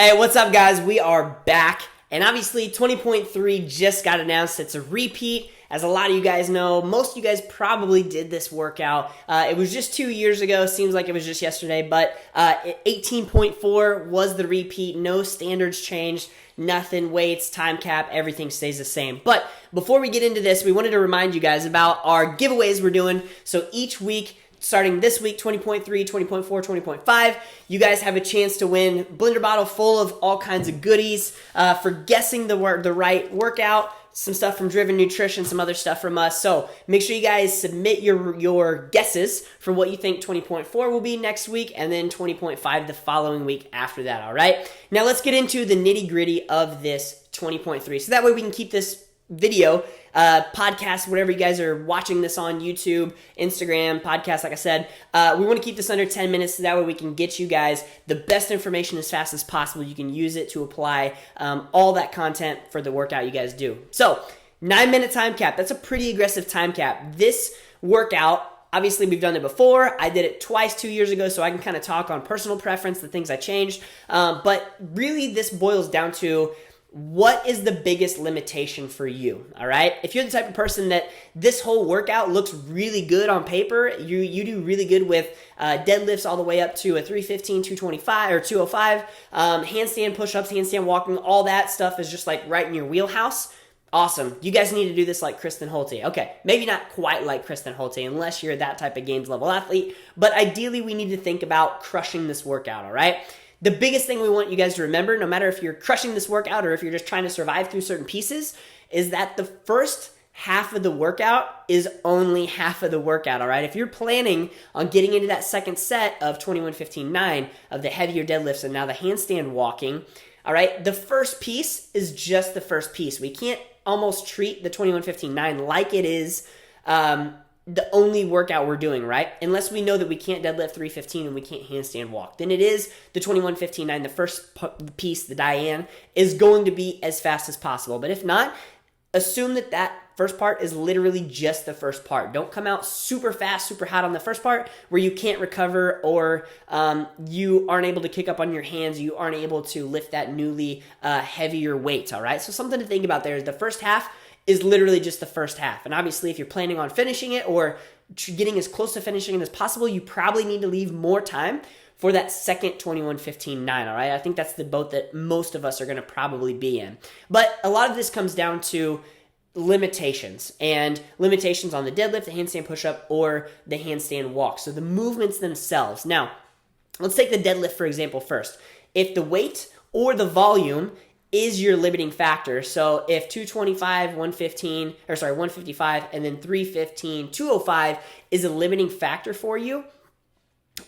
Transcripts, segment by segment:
Hey, what's up, guys? We are back, and obviously 20.3 just got announced. It's a repeat. As a lot of you guys know, most of you guys probably did this workout. It was just 2 years ago. Seems like it was just yesterday, but 18.4 was the repeat. No standards changed, nothing, weights, time cap, everything stays the same. But before we get into this, we wanted to remind you guys about our giveaways we're doing. So each week, starting this week, 20.3, 20.4, 20.5, you guys have a chance to win blender bottle full of all kinds of goodies for guessing the right workout, some stuff from Driven Nutrition, some other stuff from us. So make sure you guys submit your guesses for what you think 20.4 will be next week, and then 20.5 the following week after that, all right? Now let's get into the nitty-gritty of this 20.3. So that way we can keep this video, podcast, whatever you guys are watching this on, YouTube, Instagram, podcast, like I said, we want to keep this under 10 minutes so that way we can get you guys the best information as fast as possible. You can use it to apply all that content for the workout you guys do. So 9-minute time cap, that's a pretty aggressive time cap. This workout, obviously we've done it before. I did it twice 2 years ago, so I can kind of talk on personal preference, the things I changed, but really this boils down to what is the biggest limitation for you, all right? If you're the type of person that this whole workout looks really good on paper, you do really good with deadlifts all the way up to a 315, 225, or 205, handstand push-ups, handstand walking, all that stuff is just like right in your wheelhouse. Awesome. You guys need to do this like Kristen Holte. Okay, maybe not quite like Kristen Holte unless you're that type of games level athlete, but ideally we need to think about crushing this workout, all right? The biggest thing we want you guys to remember, no matter if you're crushing this workout or if you're just trying to survive through certain pieces, is that the first half of the workout is only half of the workout, all right? If you're planning on getting into that second set of 21-15-9 of the heavier deadlifts and now the handstand walking, all right, the first piece is just the first piece. We can't almost treat the 21-15-9 like it is the only workout we're doing, right? Unless we know that we can't deadlift 315 and we can't handstand walk. Then it is the 21-15-9, the first piece, the Diane, is going to be as fast as possible. But if not, assume that that first part is literally just the first part. Don't come out super fast, super hot on the first part where you can't recover or you aren't able to kick up on your hands, you aren't able to lift that newly heavier weight, all right? So something to think about there is the first half is literally just the first half. And obviously, if you're planning on finishing it or getting as close to finishing it as possible, you probably need to leave more time for that second 21-15-9, all right? I think that's the boat that most of us are going to probably be in. But a lot of this comes down to limitations, and limitations on the deadlift, the handstand push-up, or the handstand walk. So the movements themselves. Now, let's take the deadlift, for example, first. If the weight or the volume is your limiting factor. So if 225, 155, and then 315, 205 is a limiting factor for you,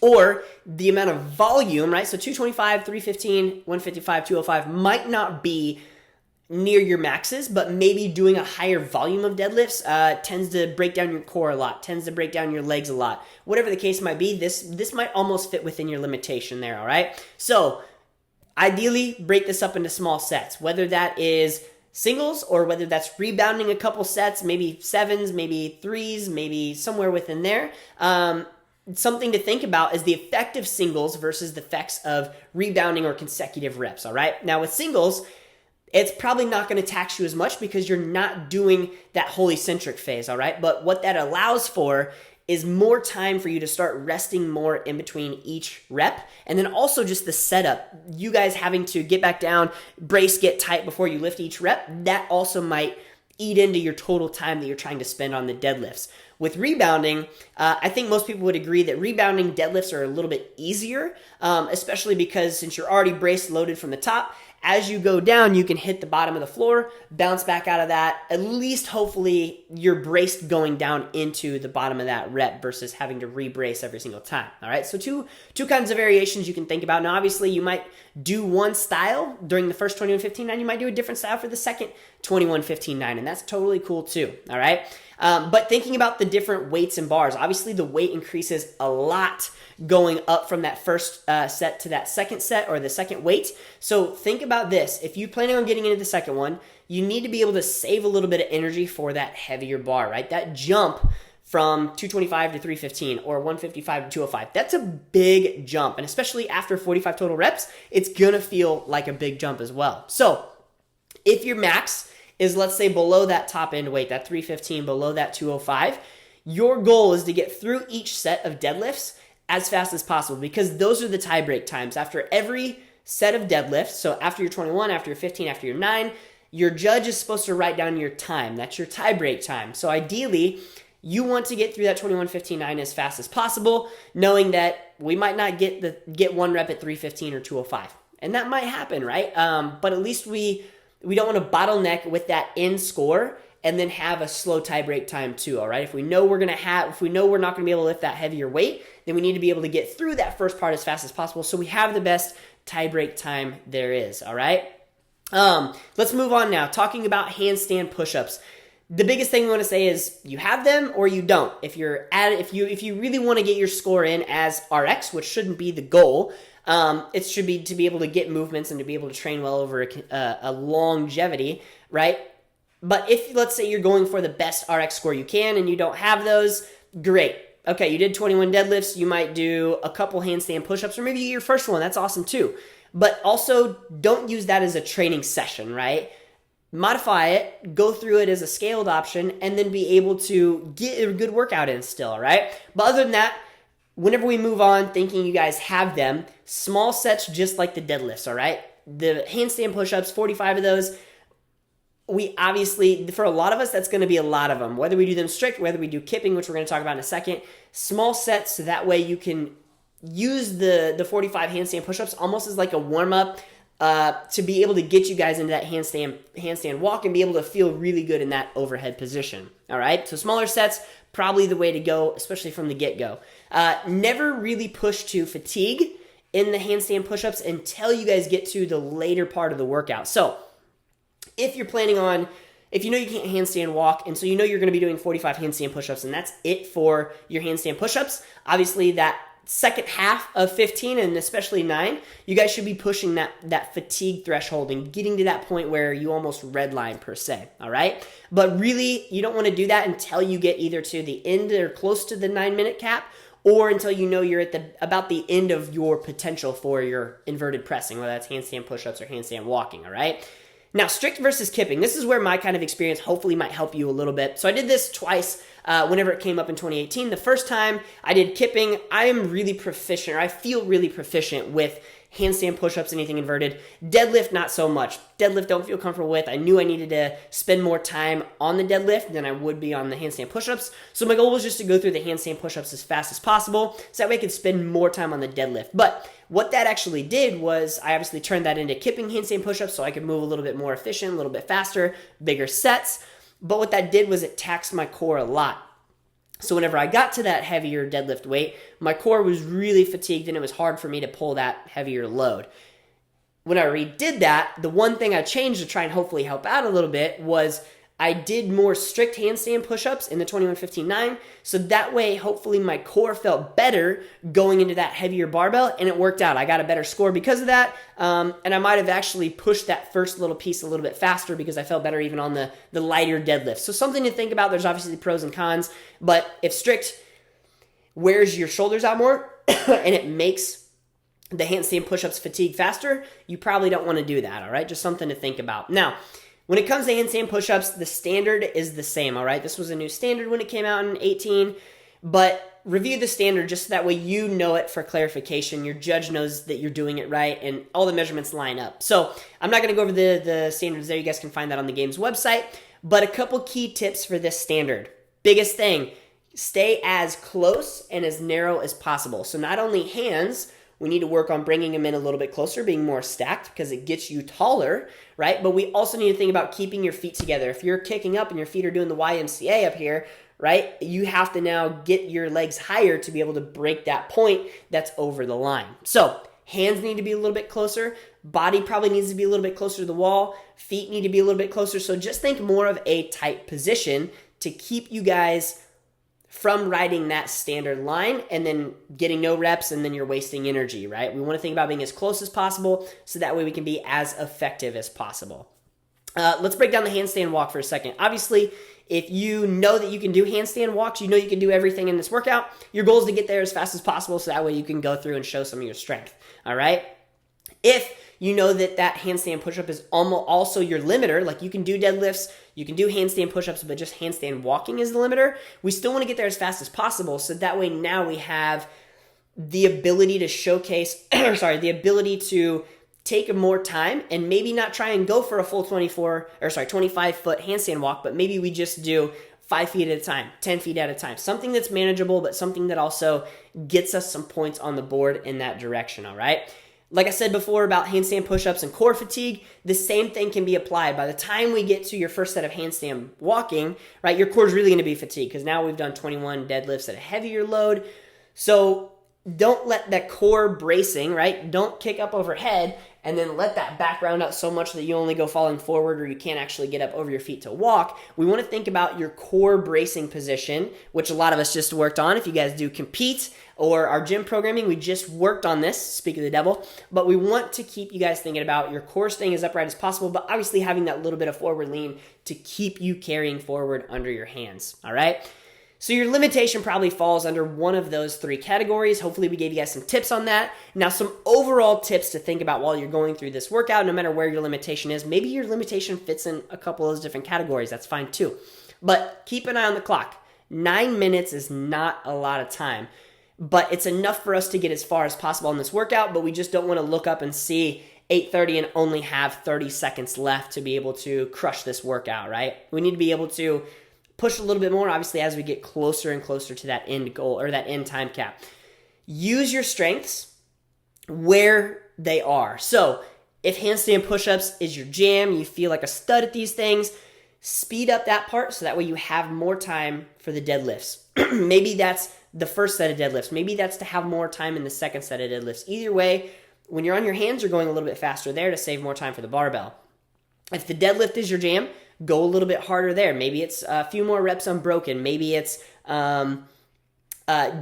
or the amount of volume, right? So 225, 315, 155, 205 might not be near your maxes, but maybe doing a higher volume of deadlifts tends to break down your core a lot, tends to break down your legs a lot. Whatever the case might be, this might almost fit within your limitation there, all right? So ideally, break this up into small sets, whether that is singles or whether that's rebounding a couple sets, maybe sevens, maybe threes, maybe somewhere within there. Something to think about is the effective singles versus the effects of rebounding or consecutive reps, all right? Now, with singles, it's probably not going to tax you as much because you're not doing that whole eccentric phase, all right? But what that allows for is more time for you to start resting more in between each rep. And then also just the setup, you guys having to get back down, brace, get tight before you lift each rep, that also might eat into your total time that you're trying to spend on the deadlifts. With rebounding, I think most people would agree that rebounding deadlifts are a little bit easier, especially because since you're already braced, loaded from the top, as you go down, you can hit the bottom of the floor, bounce back out of that. At least, hopefully, you're braced going down into the bottom of that rep versus having to re-brace every single time. All right, so two kinds of variations you can think about. Now, obviously, you might do one style during the first 21-15-9. You might do a different style for the second 21-15-9, and that's totally cool too. All right, but thinking about the different weights and bars, obviously, the weight increases a lot going up from that first set to that second set or the second weight. So think about this. If you're planning on getting into the second one, you need to be able to save a little bit of energy for that heavier bar, right? That jump from 225 to 315 or 155 to 205. That's a big jump. And especially after 45 total reps, it's going to feel like a big jump as well. So if your max is, let's say, below that top end weight, that 315, below that 205, your goal is to get through each set of deadlifts as fast as possible, because those are the tie break times. After every set of deadlifts, so after your 21, after your 15, after your 9, your judge is supposed to write down your time. That's your tie break time. So ideally, you want to get through that 21, 15, 9 as fast as possible, knowing that we might not get one rep at 315 or 205. And that might happen, right? But at least we don't want to bottleneck with that end score and then have a slow tie break time too, all right? If we know we're not going to be able to lift that heavier weight, then we need to be able to get through that first part as fast as possible so we have the best tie break time there is, all right? Let's move on now, talking about handstand push-ups. The biggest thing we want to say is you have them or you don't. If you really want to get your score in as RX, which shouldn't be the goal, it should be to be able to get movements and to be able to train well over a longevity, right? But if, let's say, you're going for the best RX score you can and you don't have those, great. Okay, you did 21 deadlifts, you might do a couple handstand push-ups, or maybe your first one, that's awesome too. But also, don't use that as a training session, right? Modify it, go through it as a scaled option, and then be able to get a good workout in still, right? But other than that, whenever we move on, thinking you guys have them, small sets just like the deadlifts, all right? The handstand push-ups, 45 of those, we obviously, for a lot of us, that's going to be a lot of them. Whether we do them strict, whether we do kipping, which we're going to talk about in a second, small sets, so that way you can use the 45 handstand push-ups almost as like a warm-up to be able to get you guys into that handstand walk and be able to feel really good in that overhead position. All right, so smaller sets, probably the way to go, especially from the get-go. Never really push to fatigue in the handstand push-ups until you guys get to the later part of the workout. So if you're planning on, if you know you can't handstand walk, and so you know you're going to be doing 45 handstand push-ups, and that's it for your handstand push-ups, obviously that second half of 15 and especially 9, you guys should be pushing that fatigue threshold and getting to that point where you almost redline per se, all right? But really, you don't want to do that until you get either to the end or close to the 9-minute cap, or until you know you're at about the end of your potential for your inverted pressing, whether that's handstand push-ups or handstand walking, all right? Now, strict versus kipping. This is where my kind of experience hopefully might help you a little bit. So I did this twice whenever it came up in 2018. The first time I did kipping, I am really proficient, or I feel really proficient with handstand push-ups, anything inverted. Deadlift, not so much. Deadlift, don't feel comfortable with. I knew I needed to spend more time on the deadlift than I would be on the handstand push-ups. So my goal was just to go through the handstand push-ups as fast as possible, so that way I could spend more time on the deadlift. But what that actually did was I obviously turned that into kipping handstand push-ups so I could move a little bit more efficient, a little bit faster, bigger sets. But what that did was it taxed my core a lot. So whenever I got to that heavier deadlift weight, my core was really fatigued and it was hard for me to pull that heavier load. When I redid that, the one thing I changed to try and hopefully help out a little bit was I did more strict handstand push-ups in the 21-15-9, so that way hopefully my core felt better going into that heavier barbell, and it worked out. I got a better score because of that, and I might have actually pushed that first little piece a little bit faster because I felt better even on the lighter deadlift. So something to think about. There's obviously pros and cons, but if strict wears your shoulders out more and it makes the handstand push-ups fatigue faster, you probably don't want to do that, all right? Just something to think about. Now, when it comes to handstand push-ups, the standard is the same, all right? This was a new standard when it came out in 18, but review the standard just so that way you know it for clarification. Your judge knows that you're doing it right, and all the measurements line up. So I'm not going to go over the standards there. You guys can find that on the game's website, but a couple key tips for this standard. Biggest thing, stay as close and as narrow as possible. So not only hands, we need to work on bringing them in a little bit closer, being more stacked because it gets you taller, right? But we also need to think about keeping your feet together. If you're kicking up and your feet are doing the YMCA up here, right, you have to now get your legs higher to be able to break that point that's over the line. So hands need to be a little bit closer. Body probably needs to be a little bit closer to the wall. Feet need to be a little bit closer. So just think more of a tight position to keep you guys from riding that standard line and then getting no reps and then you're wasting energy, right? We want to think about being as close as possible so that way we can be as effective as possible. Let's break down the handstand walk for a second. Obviously, If you know that you can do handstand walks, you know you can do everything in this workout, your goal is to get there as fast as possible so that way you can go through and show some of your strength, all right? If you know that that handstand push-up is almost also your limiter, like you can do deadlifts, you can do handstand push-ups, but just handstand walking is the limiter, we still want to get there as fast as possible so that way now we have the ability to showcase, the ability to take more time and maybe not try and go for a full 25-foot handstand walk, but maybe we just do 5 feet at a time, 10 feet at a time. Something that's manageable, but something that also gets us some points on the board in that direction, all right? Like I said before about handstand push-ups and core fatigue, the same thing can be applied. By the time we get to your first set of handstand walking, right, your core is really going to be fatigued because now we've done 21 deadlifts at a heavier load. So don't let that core bracing, right, don't kick up overhead and then let that back round out so much that you only go falling forward or you can't actually get up over your feet to walk. We want to think about your core bracing position, which a lot of us just worked on. If you guys do compete or our gym programming, we just worked on this, speak of the devil, but we want to keep you guys thinking about your core staying as upright as possible, but obviously having that little bit of forward lean to keep you carrying forward under your hands, all right? So your limitation probably falls under one of those 3 categories. Hopefully we gave you guys some tips on that. Now some overall tips to think about while you're going through this workout, no matter where your limitation is. Maybe your limitation fits in a couple of those different categories. That's fine too. But keep an eye on the clock. 9 minutes is not a lot of time, but it's enough for us to get as far as possible in this workout, but we just don't want to look up and see 8:30 and only have 30 seconds left to be able to crush this workout, right? We need to be able to push a little bit more, obviously, as we get closer and closer to that end goal or that end time cap. Use your strengths where they are. So if handstand push-ups is your jam, you feel like a stud at these things, speed up that part so that way you have more time for the deadlifts. Maybe that's the first set of deadlifts. Maybe that's to have more time in the second set of deadlifts. Either way, when you're on your hands, you're going a little bit faster there to save more time for the barbell. If the deadlift is your jam, go a little bit harder there. Maybe it's a few more reps unbroken. Maybe it's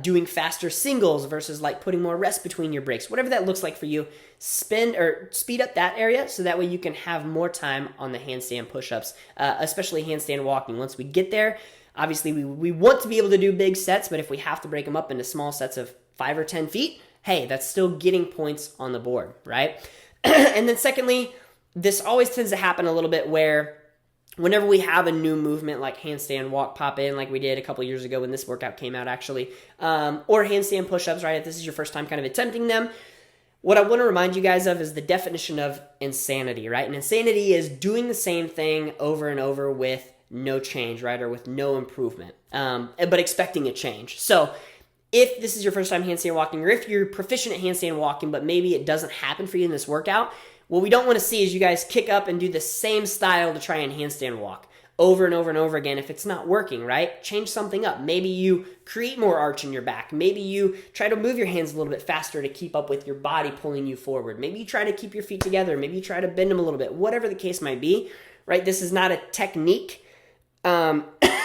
doing faster singles versus like putting more rest between your breaks. Whatever that looks like for you, speed up that area so that way you can have more time on the handstand push-ups, especially handstand walking. Once we get there, obviously we want to be able to do big sets, but if we have to break them up into small sets of 5 or 10 feet, hey, that's still getting points on the board, right? And then secondly, this always tends to happen a little bit where whenever we have a new movement like handstand walk pop in, like we did a couple years ago when this workout came out actually, or handstand push-ups, right, if this is your first time kind of attempting them, what I want to remind you guys of is the definition of insanity, right? And insanity is doing the same thing over and over with no change, right, or with no improvement, but expecting a change. So if this is your first time handstand walking, or if you're proficient at handstand walking, but maybe it doesn't happen for you in this workout, what we don't want to see is you guys kick up and do the same style to try and handstand walk over and over and over again if it's not working, right? Change something up. Maybe you create more arch in your back. Maybe you try to move your hands a little bit faster to keep up with your body pulling you forward. Maybe you try to keep your feet together. Maybe you try to bend them a little bit. Whatever the case might be, right? This is not a technique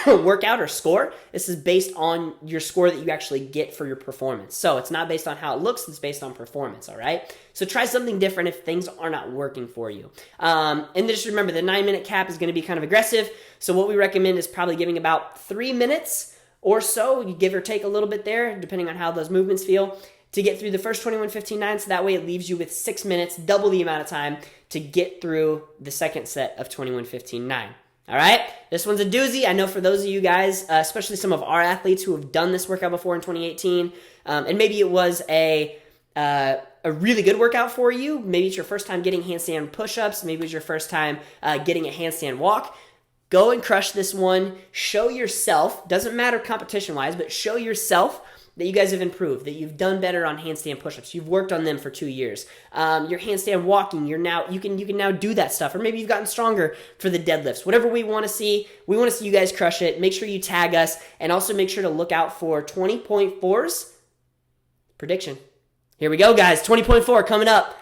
workout or score. This is based on your score that you actually get for your performance. So it's not based on how it looks, it's based on performance, all right? So try something different if things are not working for you. And just remember, the 9-minute cap is going to be kind of aggressive. So what we recommend is probably giving about 3 minutes or so, you give or take a little bit there, depending on how those movements feel, to get through the first 21-15-9. So that way it leaves you with 6 minutes, double the amount of time to get through the second set of 21-15-9. All right, this one's a doozy. I know for those of you guys, especially some of our athletes who have done this workout before in 2018, and maybe it was a really good workout for you. Maybe it's your first time getting handstand push-ups. Maybe it's your first time getting a handstand walk. Go and crush this one. Show yourself, doesn't matter competition-wise, but show yourself that you guys have improved, that you've done better on handstand push-ups. You've worked on them for 2 years. Your handstand walking, you can now do that stuff. Or maybe you've gotten stronger for the deadlifts. Whatever we want to see you guys crush it. Make sure you tag us, and also make sure to look out for 20.4's prediction. Here we go, guys. 20.4 coming up.